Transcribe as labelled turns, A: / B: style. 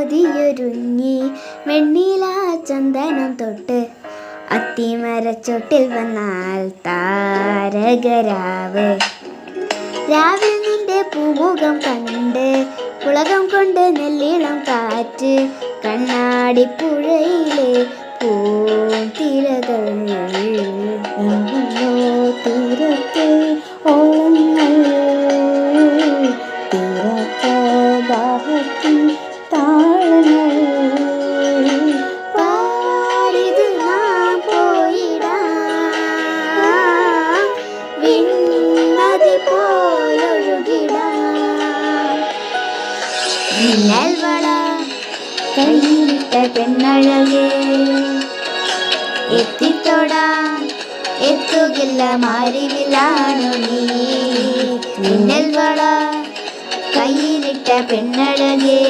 A: ഓതിയൊരുങ്ങി വെണ്ണീല ചന്ദനം തൊട്ട് അത്തിമരച്ചൊട്ടിൽ വന്നാൽ താരകരാവ്. രാവിൽ നിന്റെ പൂമുഖം കണ്ട് പുളകം കൊണ്ട് നെല്ലിളം കാറ്റ് കണ്ണാടിപ്പുഴയിലെ പൂത്തിരകൾ തീരത്തെ ഓളങ്ങൾ തീരത്താഹത്തിൻ താളങ്ങൾ പാരിത് നാം പോയിടാം വിണ്ണതി പോയൊഴുകിടാം. മിന്നൽ വള കയ്യിലിട്ട പെണ്ണഴകേ എത്തിത്തൊടാൻ എത്തുകില്ല മാറിവിലാണു നീ. മിന്നൽ വള കയ്യിലിട്ട പെണ്ണഴകേ